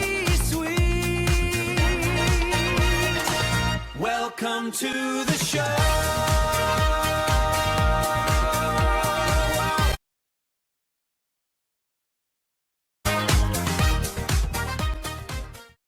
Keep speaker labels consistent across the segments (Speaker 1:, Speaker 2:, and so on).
Speaker 1: C-Suite. Welcome to the show.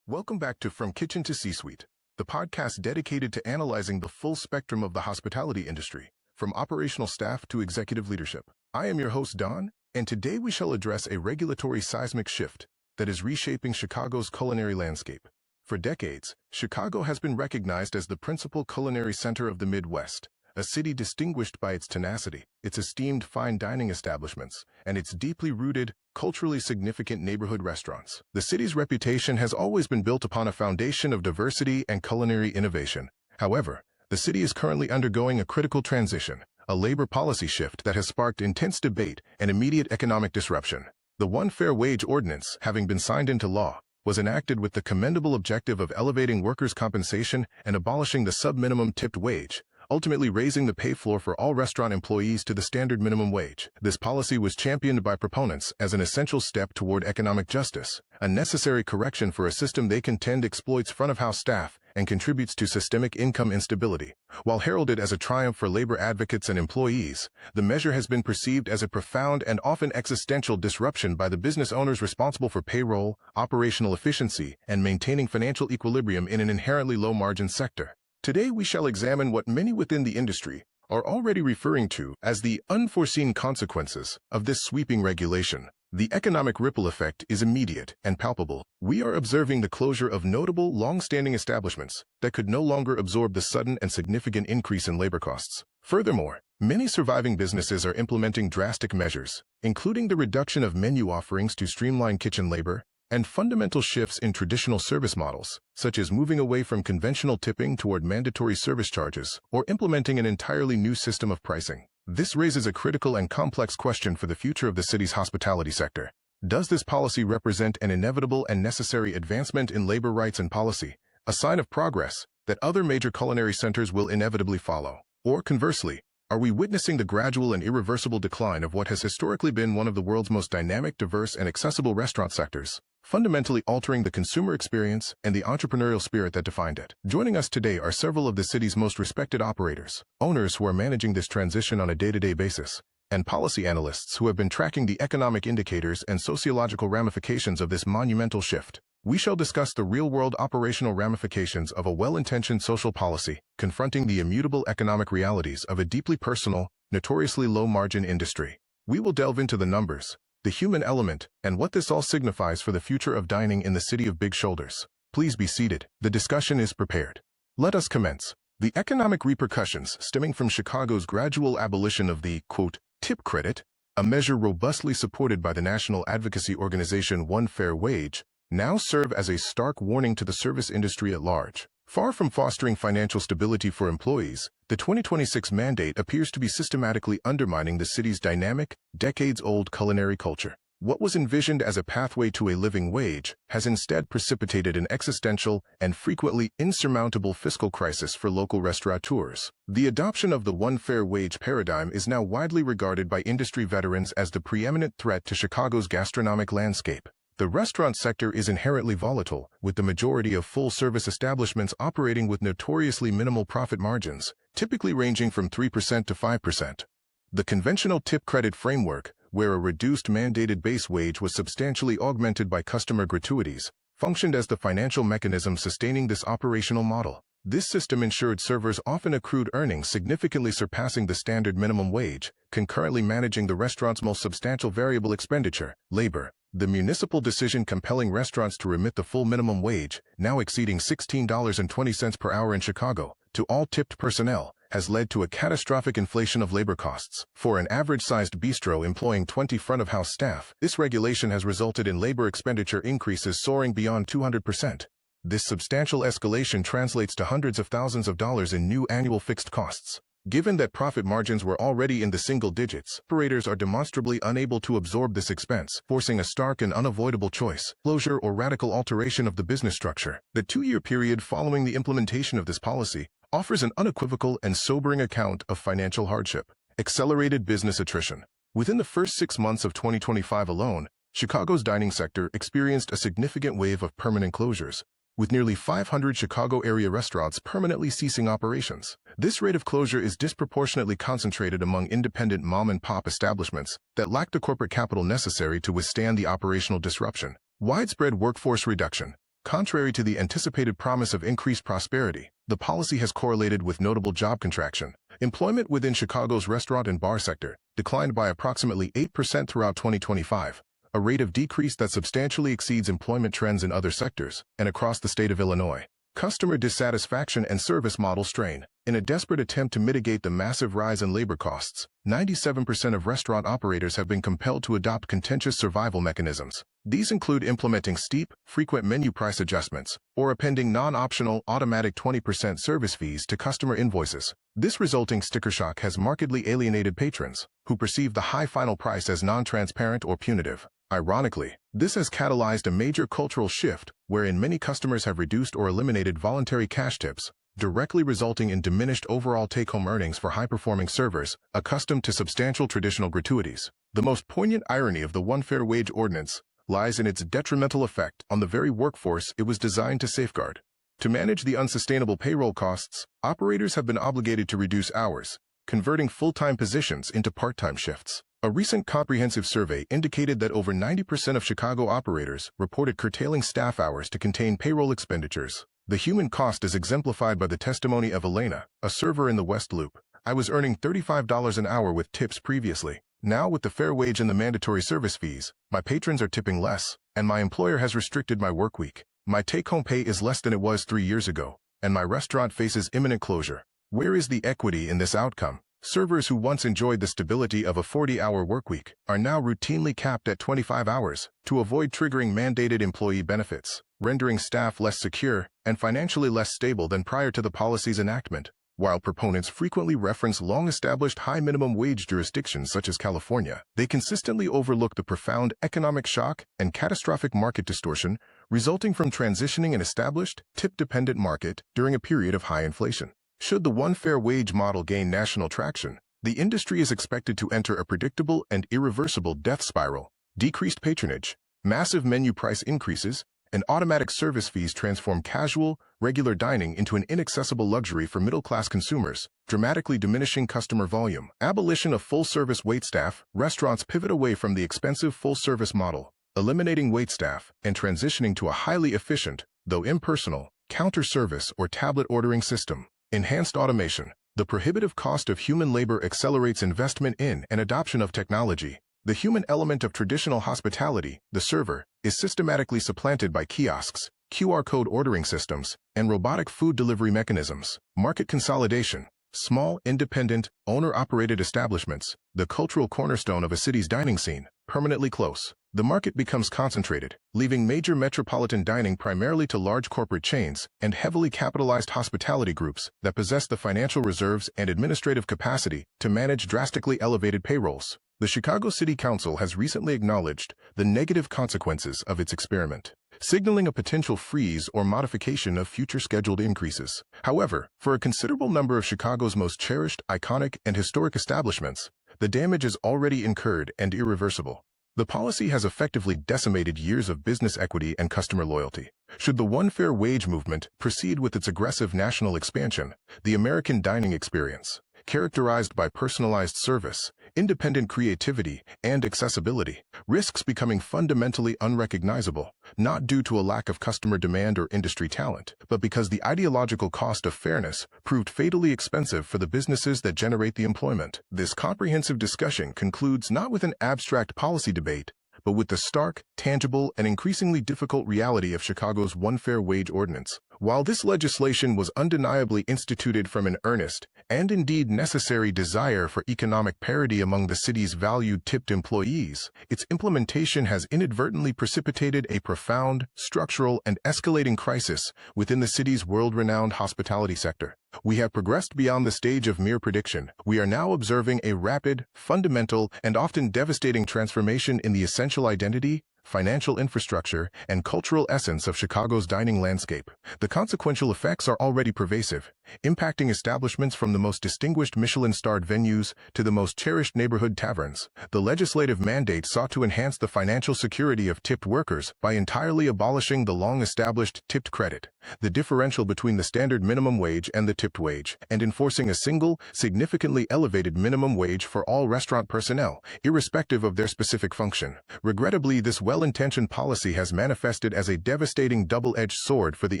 Speaker 2: Welcome back to From Kitchen to C-Suite, the podcast dedicated to analyzing the full spectrum of the hospitality industry, from operational staff to executive leadership. I am your host, Don, and today we shall address a regulatory seismic shift that is reshaping Chicago's culinary landscape. For decades, Chicago has been recognized as the principal culinary center of the Midwest, a city distinguished by its tenacity, its esteemed fine dining establishments, and its deeply rooted, culturally significant neighborhood restaurants. The city's reputation has always been built upon a foundation of diversity and culinary innovation. However, the city is currently undergoing a critical transition, a labor policy shift that has sparked intense debate and immediate economic disruption. The One Fair Wage Ordinance, having been signed into law, was enacted with the commendable objective of elevating workers' compensation and abolishing the sub-minimum tipped wage, ultimately raising the pay floor for all restaurant employees to the standard minimum wage. This policy was championed by proponents as an essential step toward economic justice, a necessary correction for a system they contend exploits front-of-house staff and contributes to systemic income instability. While heralded as a triumph for labor advocates and employees, the measure has been perceived as a profound and often existential disruption by the business owners responsible for payroll, operational efficiency, and maintaining financial equilibrium in an inherently low-margin sector. Today we shall examine what many within the industry are already referring to as the unforeseen consequences of this sweeping regulation. The economic ripple effect is immediate and palpable. We are observing the closure of notable, long-standing establishments that could no longer absorb the sudden and significant increase in labor costs. Furthermore, many surviving businesses are implementing drastic measures, including the reduction of menu offerings to streamline kitchen labor, and fundamental shifts in traditional service models, such as moving away from conventional tipping toward mandatory service charges or implementing an entirely new system of pricing. This raises a critical and complex question for the future of the city's hospitality sector. Does this policy represent an inevitable and necessary advancement in labor rights and policy, a sign of progress that other major culinary centers will inevitably follow? Or conversely, are we witnessing the gradual and irreversible decline of what has historically been one of the world's most dynamic, diverse, and accessible restaurant sectors, fundamentally altering the consumer experience and the entrepreneurial spirit that defined it? Joining us today are several of the city's most respected operators, owners who are managing this transition on a day-to-day basis, and policy analysts who have been tracking the economic indicators and sociological ramifications of this monumental shift. We shall discuss the real-world operational ramifications of a well-intentioned social policy confronting the immutable economic realities of a deeply personal, notoriously low-margin industry. We will delve into the numbers, the human element, and what this all signifies for the future of dining in the city of big shoulders. Please be seated. The discussion is prepared. Let us commence. The economic repercussions stemming from Chicago's gradual abolition of the, quote, tip credit, a measure robustly supported by the national advocacy organization One Fair Wage, now serve as a stark warning to the service industry at large. Far from fostering financial stability for employees, the 2026 mandate appears to be systematically undermining the city's dynamic, decades-old culinary culture. What was envisioned as a pathway to a living wage has instead precipitated an existential and frequently insurmountable fiscal crisis for local restaurateurs. The adoption of the One Fair Wage paradigm is now widely regarded by industry veterans as the preeminent threat to Chicago's gastronomic landscape. The restaurant sector is inherently volatile, with the majority of full-service establishments operating with notoriously minimal profit margins, typically ranging from 3% to 5%. The conventional tip credit framework, where a reduced mandated base wage was substantially augmented by customer gratuities, functioned as the financial mechanism sustaining this operational model. This system ensured servers often accrued earnings significantly surpassing the standard minimum wage, concurrently managing the restaurant's most substantial variable expenditure, labor. The municipal decision compelling restaurants to remit the full minimum wage, now exceeding $16.20 per hour in Chicago, to all tipped personnel, has led to a catastrophic inflation of labor costs. For an average-sized bistro employing 20 front-of-house staff, this regulation has resulted in labor expenditure increases soaring beyond 200%. This substantial escalation translates to hundreds of thousands of dollars in new annual fixed costs. Given that profit margins were already in the single digits, operators are demonstrably unable to absorb this expense, forcing a stark and unavoidable choice: closure or radical alteration of the business structure. The 2-year period following the implementation of this policy offers an unequivocal and sobering account of financial hardship. Accelerated business attrition. Within the first 6 months of 2025 alone, Chicago's dining sector experienced a significant wave of permanent closures, with nearly 500 Chicago area restaurants permanently ceasing operations. This rate of closure is disproportionately concentrated among independent mom-and-pop establishments that lack the corporate capital necessary to withstand the operational disruption. Widespread workforce reduction. Contrary to the anticipated promise of increased prosperity, the policy has correlated with notable job contraction. Employment within Chicago's restaurant and bar sector declined by approximately 8% throughout 2025, a rate of decrease that substantially exceeds employment trends in other sectors and across the state of Illinois. Customer dissatisfaction and service model strain. In a desperate attempt to mitigate the massive rise in labor costs, 97% of restaurant operators have been compelled to adopt contentious survival mechanisms. These include implementing steep, frequent menu price adjustments or appending non-optional automatic 20% service fees to customer invoices. This resulting sticker shock has markedly alienated patrons, who perceive the high final price as non-transparent or punitive. Ironically, this has catalyzed a major cultural shift wherein many customers have reduced or eliminated voluntary cash tips, directly resulting in diminished overall take-home earnings for high-performing servers accustomed to substantial traditional gratuities. The most poignant irony of the One Fair Wage Ordinance lies in its detrimental effect on the very workforce it was designed to safeguard. To manage the unsustainable payroll costs, operators have been obligated to reduce hours, converting full-time positions into part-time shifts. A recent comprehensive survey indicated that over 90% of Chicago operators reported curtailing staff hours to contain payroll expenditures. The human cost is exemplified by the testimony of Elena, a server in the West Loop. "I was earning $35 an hour with tips previously. Now, with the fair wage and the mandatory service fees, my patrons are tipping less, and my employer has restricted my work week. My take-home pay is less than it was 3 years ago, and my restaurant faces imminent closure. Where is the equity in this outcome?" Servers who once enjoyed the stability of a 40-hour workweek are now routinely capped at 25 hours to avoid triggering mandated employee benefits, rendering staff less secure and financially less stable than prior to the policy's enactment. While proponents frequently reference long-established high minimum wage jurisdictions such as California, they consistently overlook the profound economic shock and catastrophic market distortion resulting from transitioning an established, tip-dependent market during a period of high inflation. Should the One Fair Wage model gain national traction, the industry is expected to enter a predictable and irreversible death spiral. Decreased patronage, massive menu price increases, and automatic service fees transform casual, regular dining into an inaccessible luxury for middle-class consumers, dramatically diminishing customer volume. Abolition of full-service waitstaff. Restaurants pivot away from the expensive full-service model, eliminating waitstaff and transitioning to a highly efficient, though impersonal, counter service or tablet ordering system. Enhanced automation. The prohibitive cost of human labor accelerates investment in and adoption of technology. The human element of traditional hospitality, the server, is systematically supplanted by kiosks, QR code ordering systems, and robotic food delivery mechanisms. Market consolidation. Small, independent, owner-operated establishments, the cultural cornerstone of a city's dining scene, permanently close. The market becomes concentrated, leaving major metropolitan dining primarily to large corporate chains and heavily capitalized hospitality groups that possess the financial reserves and administrative capacity to manage drastically elevated payrolls. The Chicago City Council has recently acknowledged the negative consequences of its experiment, signaling a potential freeze or modification of future scheduled increases. However, for a considerable number of Chicago's most cherished, iconic, and historic establishments, the damage is already incurred and irreversible. The policy has effectively decimated years of business equity and customer loyalty. Should the One Fair Wage movement proceed with its aggressive national expansion, the American dining experience, characterized by personalized service, independent creativity, and accessibility, risks becoming fundamentally unrecognizable, not due to a lack of customer demand or industry talent, but because the ideological cost of fairness proved fatally expensive for the businesses that generate the employment. This comprehensive discussion concludes not with an abstract policy debate, but with the stark, tangible, and increasingly difficult reality of Chicago's One Fair Wage Ordinance. While this legislation was undeniably instituted from an earnest, and indeed necessary desire for economic parity among the city's valued tipped employees, its implementation has inadvertently precipitated a profound, structural, and escalating crisis within the city's world-renowned hospitality sector. We have progressed beyond the stage of mere prediction. We are now observing a rapid, fundamental, and often devastating transformation in the essential identity, financial infrastructure, and cultural essence of Chicago's dining landscape. The consequential effects are already pervasive, impacting establishments from the most distinguished Michelin-starred venues to the most cherished neighborhood taverns. The legislative mandate sought to enhance the financial security of tipped workers by entirely abolishing the long-established tipped credit, the differential between the standard minimum wage and the tipped wage, and enforcing a single, significantly elevated minimum wage for all restaurant personnel, irrespective of their specific function. Regrettably, this well-intentioned policy has manifested as a devastating double-edged sword for the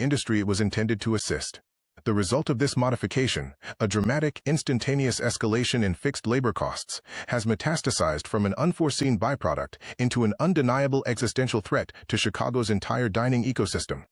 Speaker 2: industry it was intended to assist. The result of this modification, a dramatic, instantaneous escalation in fixed labor costs, has metastasized from an unforeseen byproduct into an undeniable existential threat to Chicago's entire dining ecosystem.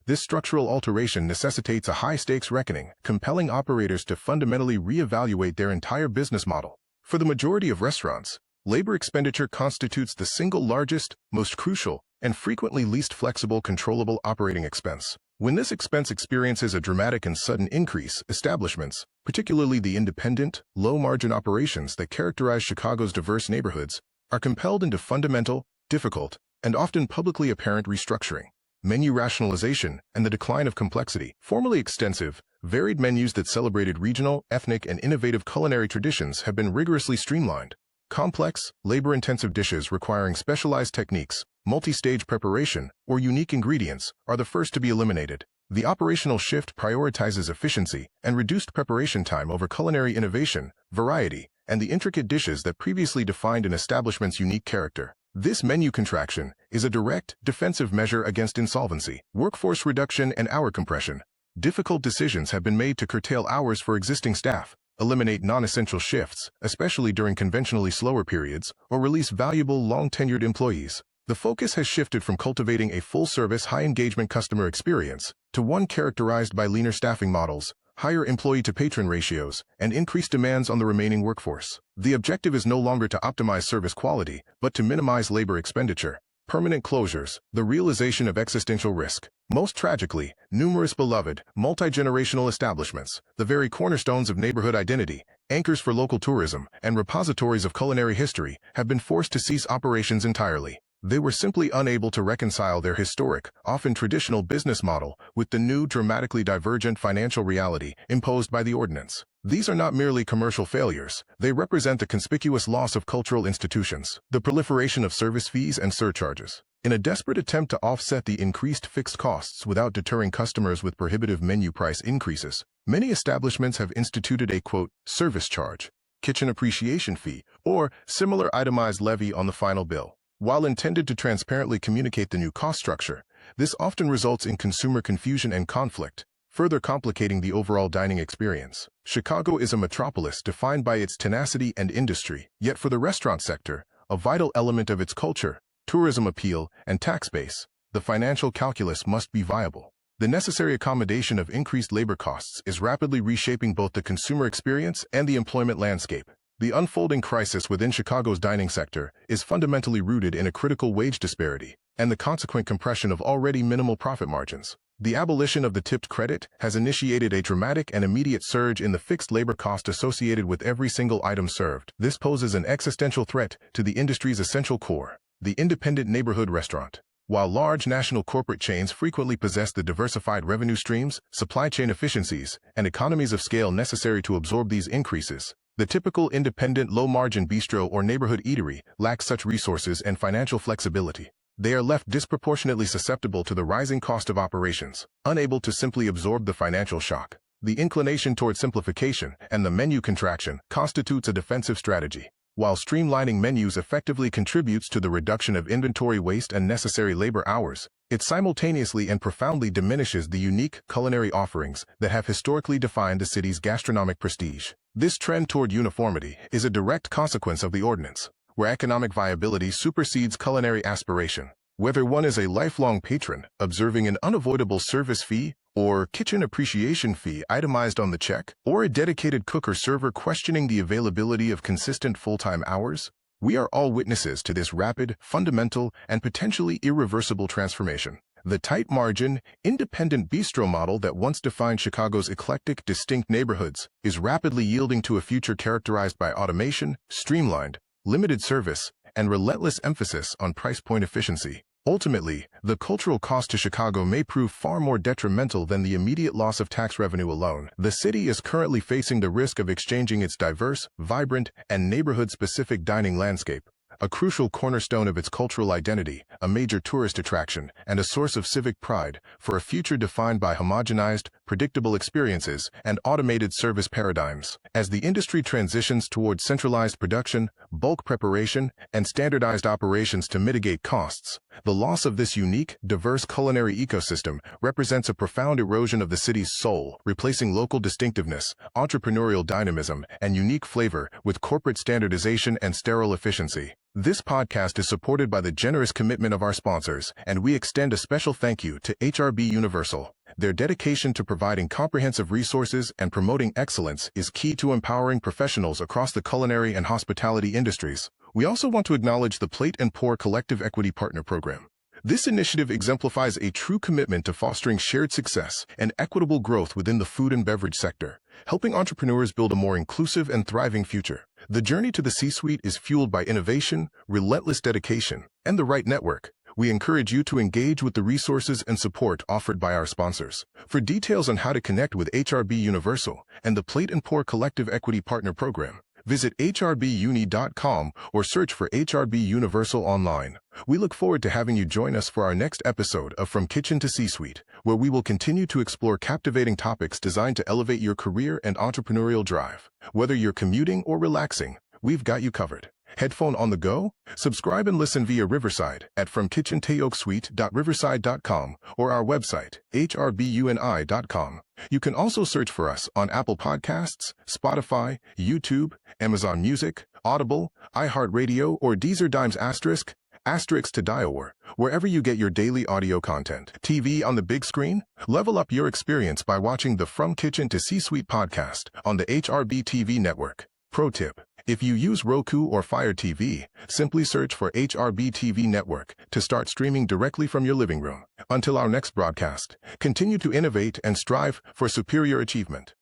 Speaker 2: This structural alteration necessitates a high-stakes reckoning, compelling operators to fundamentally reevaluate their entire business model. For the majority of restaurants, labor expenditure constitutes the single largest, most crucial, and frequently least flexible controllable operating expense. When this expense experiences a dramatic and sudden increase, establishments, particularly the independent, low-margin operations that characterize Chicago's diverse neighborhoods, are compelled into fundamental, difficult, and often publicly apparent restructuring. Menu rationalization and the decline of complexity. Formerly extensive, varied menus that celebrated regional, ethnic, and innovative culinary traditions have been rigorously streamlined. Complex, labor-intensive dishes requiring specialized techniques, multi-stage preparation, or unique ingredients are the first to be eliminated. The operational shift prioritizes efficiency and reduced preparation time over culinary innovation, variety, and the intricate dishes that previously defined an establishment's unique character. This menu contraction is a direct, defensive measure against insolvency, workforce reduction, and hour compression. Difficult decisions have been made to curtail hours for existing staff, eliminate non-essential shifts, especially during conventionally slower periods, or release valuable, long-tenured employees. The focus has shifted from cultivating a full-service, high-engagement customer experience to one characterized by leaner staffing models, higher employee-to-patron ratios, and increased demands on the remaining workforce. The objective is no longer to optimize service quality, but to minimize labor expenditure. Permanent closures, the realization of existential risk. Most tragically, numerous beloved, multi-generational establishments, the very cornerstones of neighborhood identity, anchors for local tourism, and repositories of culinary history, have been forced to cease operations entirely. They were simply unable to reconcile their historic, often traditional business model with the new, dramatically divergent financial reality imposed by the ordinance. These are not merely commercial failures. They represent the conspicuous loss of cultural institutions, the proliferation of service fees and surcharges. In a desperate attempt to offset the increased fixed costs without deterring customers with prohibitive menu price increases, many establishments have instituted a, quote, service charge, kitchen appreciation fee, or similar itemized levy on the final bill. While intended to transparently communicate the new cost structure, this often results in consumer confusion and conflict, further complicating the overall dining experience. Chicago is a metropolis defined by its tenacity and industry, yet for the restaurant sector, a vital element of its culture, tourism appeal, and tax base, the financial calculus must be viable. The necessary accommodation of increased labor costs is rapidly reshaping both the consumer experience and the employment landscape. The unfolding crisis within Chicago's dining sector is fundamentally rooted in a critical wage disparity and the consequent compression of already minimal profit margins. The abolition of the tipped credit has initiated a dramatic and immediate surge in the fixed labor cost associated with every single item served. This poses an existential threat to the industry's essential core, the independent neighborhood restaurant. While large national corporate chains frequently possess the diversified revenue streams, supply chain efficiencies, and economies of scale necessary to absorb these increases, the typical independent low-margin bistro or neighborhood eatery lacks such resources and financial flexibility. They are left disproportionately susceptible to the rising cost of operations, unable to simply absorb the financial shock. The inclination toward simplification and the menu contraction constitutes a defensive strategy. While streamlining menus effectively contributes to the reduction of inventory waste and necessary labor hours, it simultaneously and profoundly diminishes the unique culinary offerings that have historically defined the city's gastronomic prestige. This trend toward uniformity is a direct consequence of the ordinance, where economic viability supersedes culinary aspiration. Whether one is a lifelong patron, observing an unavoidable service fee, or kitchen appreciation fee itemized on the check, or a dedicated cook or server questioning the availability of consistent full-time hours, we are all witnesses to this rapid, fundamental, and potentially irreversible transformation. The tight-margin, independent bistro model that once defined Chicago's eclectic, distinct neighborhoods is rapidly yielding to a future characterized by automation, streamlined, limited service, and relentless emphasis on price point efficiency. Ultimately, the cultural cost to Chicago may prove far more detrimental than the immediate loss of tax revenue alone. The city is currently facing the risk of exchanging its diverse, vibrant, and neighborhood-specific dining landscape, a crucial cornerstone of its cultural identity, a major tourist attraction, and a source of civic pride, for a future defined by homogenized, predictable experiences and automated service paradigms. As the industry transitions towards centralized production, bulk preparation, and standardized operations to mitigate costs, the loss of this unique, diverse culinary ecosystem represents a profound erosion of the city's soul, replacing local distinctiveness, entrepreneurial dynamism, and unique flavor with corporate standardization and sterile efficiency. This podcast is supported by the generous commitment of our sponsors, and we extend a special thank you to HRB Universal. Their dedication to providing comprehensive resources and promoting excellence is key to empowering professionals across the culinary and hospitality industries. We also want to acknowledge the Plate and Pour Collective Equity Partner Program. This initiative exemplifies a true commitment to fostering shared success and equitable growth within the food and beverage sector, helping entrepreneurs build a more inclusive and thriving future. The journey to the C-suite is fueled by innovation, relentless dedication, and the right network. We encourage you to engage with the resources and support offered by our sponsors. For details on how to connect with HRB Universal and the Plate and Pour Collective Equity Partner Program, visit hrbuni.com or search for HRB Universal online. We look forward to having you join us for our next episode of From Kitchen to C-Suite, where we will continue to explore captivating topics designed to elevate your career and entrepreneurial drive. Whether you're commuting or relaxing, we've got you covered. Headphone on the go? Subscribe and listen via Riverside at fromkitchentoyokesuite.riverside.com or our website, hrbuni.com. You can also search for us on Apple Podcasts, Spotify, YouTube, Amazon Music, Audible, iHeartRadio, or Deezer Dimes *** to Dior, wherever you get your daily audio content. TV on the big screen? Level up your experience by watching the From Kitchen to C-Suite podcast on the HRB TV network. Pro tip: if you use Roku or Fire TV, simply search for HRB TV network to start streaming directly from your living room. Until our next broadcast, continue to innovate and strive for superior achievement.